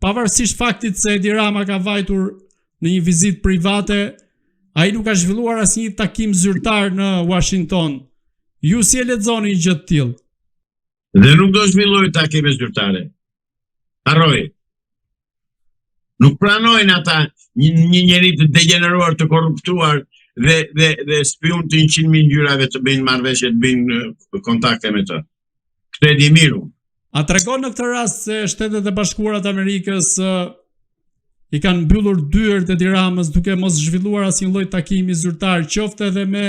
pavarësisht faktit se Edi Rama ka vajtur në një vizitë private, ai nuk ka zhvilluar asnjë takim zyrtar në Washington. Ju si e lexoni një gjë të tillë? Dhe nuk do zhvilloj takime zyrtare. Harroj. Nuk pranojnë ata një njeri të degeneruar, të korruptuar dhe spion të 100.000 ngjyrave të bëjnë marrëveshje, të bëjnë kontakte me të. Këtë e di miru. A tregon në këtë rast se Shtetet e Bashkuara të Amerikës i kanë mbyllur dyert Edi Ramës duke mos zhvilluar asnjë lloj takimi zyrtar, qoftë edhe me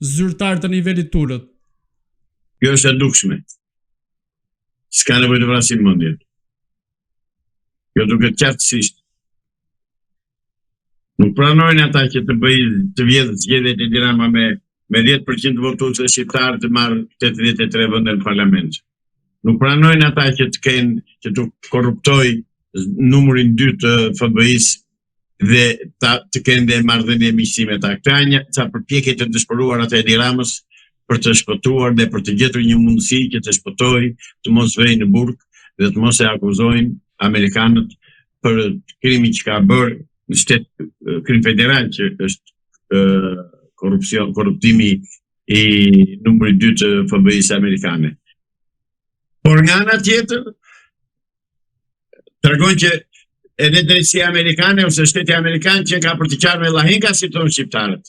zyrtar të nivelit tulët? Kjo është e dukshme. S'ka nevojë të vrasim mendjen. Kjo duket qartësisht. Nuk pranojnë ata që të vjedhë zgjedhjet Edi Rama me 10% të votuesve shqiptar të marrë 83 vende në parlament. Nuk pranojnë ata që të korruptoj numrin 2 të FBI-s dhe të kenë dhe marrëdhënie miqësime ta. Këto janë ca përpjekje të dëshpëruara të Edi Ramës për të shpëtuar dhe për të gjetur një mundësi që të shpëtojë, të mos vejë në burg dhe të mos e akuzojnë amerikanët për krimin që ka bërë në shtet, krim federal që është korruptimi i numrit 2 të FBI-s amerikane. Por nga ana tjetër, tregon që edhe drejtësia amerikane ose shteti amerikan që ka për të qarë me llahinka si tonë shqiptarët.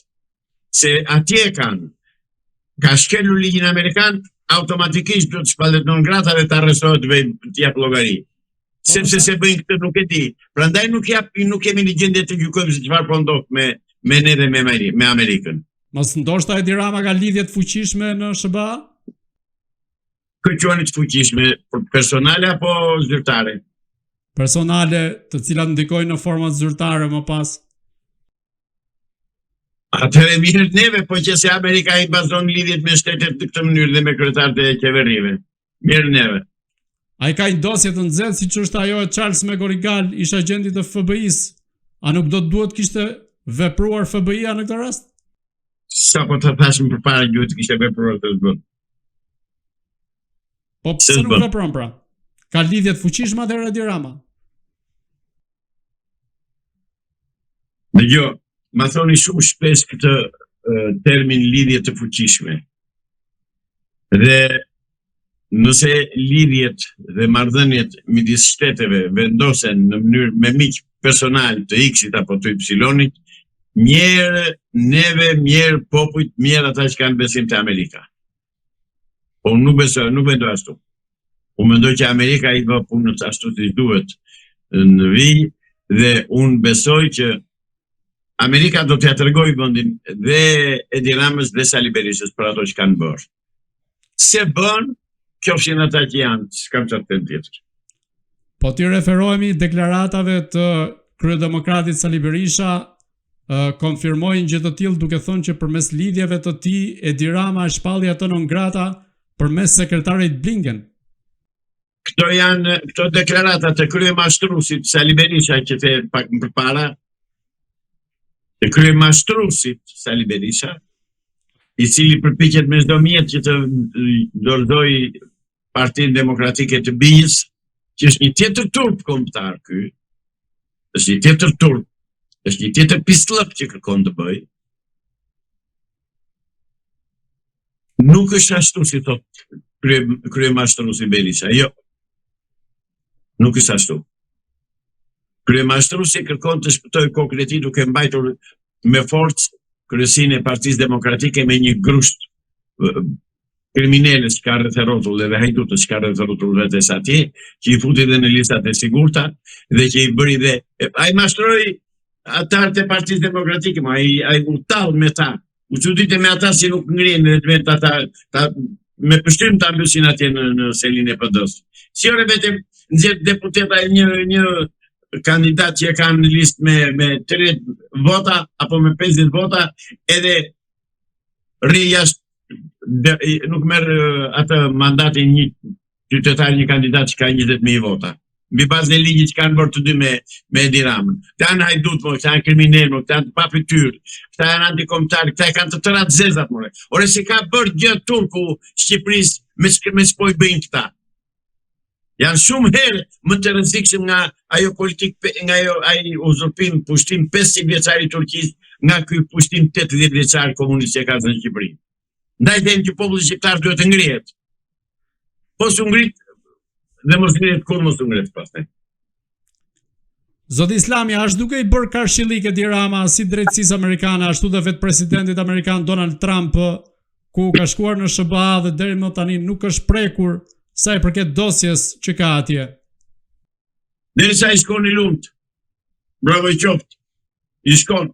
Se atje ka shkelur ligjin amerikan, automatikisht do të shpallet non grata dhe të arrestohet të jap llogari. Sepse se bëjnë këtë nuk e di. Prandaj nuk kemi një gjendje të gjykojmë se çfarë po ndodh me ne dhe me Amerikën. Mos ndoshta Edi Rama ka lidhje të fuqishme në SBA? Këtë quhen të fuqishme, personale apo zyrtare? Personale, të cilat ndikojnë në forma zyrtare më pas. Atëherë mirë neve, po që se Amerika i bazon lidhjet me shtetet në këtë mënyrë dhe me kryetarët e qeverive. Mirë neve. Ai ka një dosje të nxehtë siç është ajo e Charles McGonigal, ish agenti të FBI-s. A nuk do të duhet kishte vepruar FBI-a në këtë rast? Sa po të thashëm përpara duhet të kishte vepruar të zbën. Po pse nuk vepron pra? Ka lidhje të fuqishme atëherë Edi Rama? Dhe jo, ma thoni shumë shpesh këtë termin lidhje të fuqishme. Dhe nëse lidhjet dhe marrëdhëniet midis shteteve vendosen në mënyrë me miq personal të X-it apo të Y-it, mjerë neve, mjerë popujt, mjerë ata që kanë besim të Amerika. Po unë nuk mendoj ashtu. Unë mendoj që Amerika i bë punën ashtu si duhet në vijë dhe unë besoj që Amerika do t'ja tregojë vendin dhe Edi Ramës dhe Sali Berishës për ato që kanë bërë. Se bën, qofshin ata që janë, s'kam çfarë tjetër. Po ti referohemi deklaratave të kryedemokratit Sali Berisha, konfirmojnë gjë të tillë duke thënë që përmes lidhjeve të tij Edi Rama e shpalli atë non grata përmes sekretarit Blinken. Këto deklarata të kryemashtruesit Sali Berisha që the pak më përpara, të kryemashtruesit Sali Berisha, i cili përpiqet me çdo mjet që të dorëzoj Partinë Demokratike të Bijës, që është një tjetër turp kombëtar ky, është një tjetër turp, është një tjetër pislëk që kërkon të bëj. Nuk është ashtu si thot kryemashtruesi Berisha, jo. Nuk është ashtu. Kryemashtruesi kërkon të shpëtojë kokën e tij duke mbajtur me forcë kryesinë e Partisë Demokratike me një grusht kriminalës që ka rreth rrotull dhe hajdutës që ka rreth rrotull vetes atje, që i futi dhe në listat e sigurta dhe që i bëri dhe ai mashtroi atarët e Partisë Demokratike, ai u tall me ta. U çuditë me ata si nuk ngrihen vetëm ata me pështrim ta mbylsin atje në selin e PD-s. Si ore vetëm nxjerr deputeta një kandidat që e kanë në listë me 30 vota apo me 50 vota edhe rri jashtë, nuk merr atë mandatin një qytetar, një kandidat që ka 20.000 vota. Mbi bazën e ligjit që kanë bërë të dy me Edi Ramën. Këta janë hajdut, këta janë kriminal, këta janë pa fytyrë, këta janë antikombëtar, këta e kanë të tëra të zezat. Ore si ka bërë gjë turku Shqipërisë me ç'po i bëjnë këta. Janë shumë herë më të rrezikshëm nga ajo politikë, nga ai uzurpim, pushtim 500 vjeçar i Turqisë, nga ky pushtim 80 vjeçar komunist që ka në Shqipëri. Ndaj them që populli shqiptar duhet të ngrihet. Po s'u ngrit dhe mos ngrihet kur mos u ngrihet pastaj. Zoti Islami, ashtu duke i bërë karshillik Edi Rama si drejtësisë amerikane, ashtu dhe vetë presidentit amerikan Donald Trump, ku ka shkuar në SBA dhe deri më tani nuk është prekur sa i përket dosjes që ka atje. Derisa i shkon i lumt, bravo i qoftë, i shkon,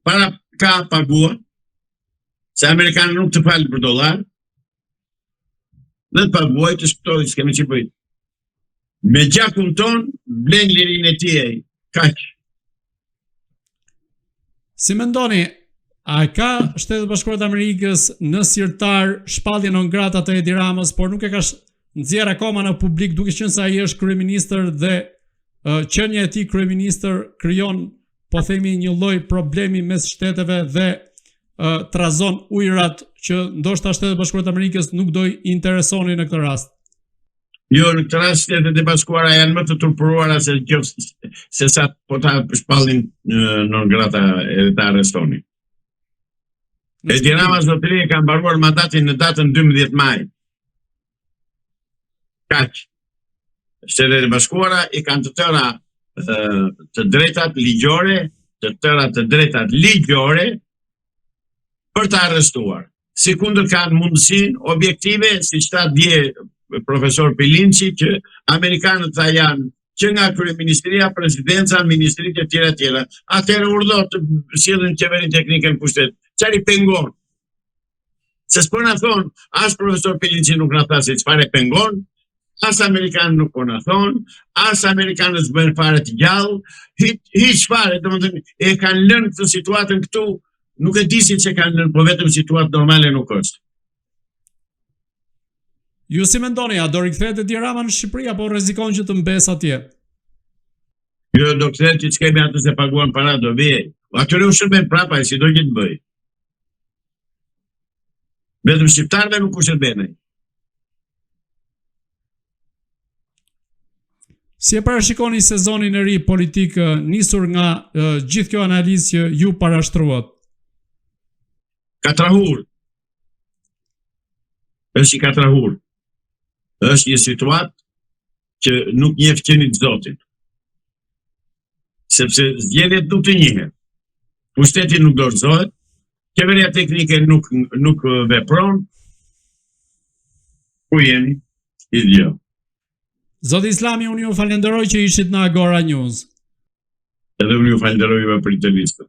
para ka pagua, se amerikanë nuk të falë për dollar, dhe të paguaj të shpëtojë, s'kemi që bëjtë. Me gjakun ton, blen lirin e tijej, kaq. Si mendoni, a ka Shtetet Bashkuara të Amerikës në sirtar shpallje non grata të Edi Ramës, por nuk e ka nxjerr akoma në publik, duke qenë se ai është kryeministër dhe qenia e tij kryeministër krijon, po themi, një lloj problemi mes shteteve dhe trazon ujërat që ndoshta Shtetet Bashkuara të Amerikës nuk do i interesoni në këtë rast. Jo, në këtë rast Shtetet e Bashkuara janë më të turpuruara se sa po ta shpallin non grata e ta arrestonin. Edi Rama zotëri ka mbaruar mandatin në datën 12 maj. Kaq. Shtetet e Bashkuara i kanë të tëra të drejtat ligjore, për të arrestuar. Sikundër kanë mundësinë objektive, siç tha dje profesor Pilinci, që amerikanët tha janë që nga kryeministria, presidenca, ministritë e tjera. Atëherë urdhër të sjellin qeverinë teknike në pushtet. Çfarë i pengon? Se s'po na thon, as profesor Pilinci nuk na tha se çfarë pengon, as amerikanë nuk po na thon, as amerikanët bëjnë fare të gjallë, hiç fare, domethënë e kanë lënë këtë situatën këtu, nuk e disin që kanë lënë, po vetëm situatë normale nuk është. Ju si mendoni, a do rikthehet Edi Rama në Shqipëri apo rrezikon që të mbes atje? Jo, do kthehet që s'kemi atë se paguan para, do vijej. Atyre u shërben prapa, si do që të bëj. Vetëm shqiptarëve nuk u shërben. Si e parashikoni sezonin e ri politik nisur nga gjithë kjo analizë që ju parashtruat? Katrahur. Është i katrahur. Është një situatë që nuk njeh qenit Zotit. Sepse zgjedhjet nuk të njihen. Pushteti nuk dorëzohet, qeveria teknike nuk vepron. Ku jemi? Idio. Zoti Islami, unë ju falenderoj që ishit në Agora News. Edhe unë ju falenderoj për të listën.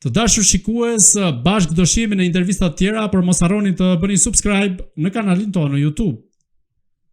Të dashur shikues, bashkë do shihemi në intervista të tjera, por mos harroni të bëni subscribe në kanalin tonë në YouTube.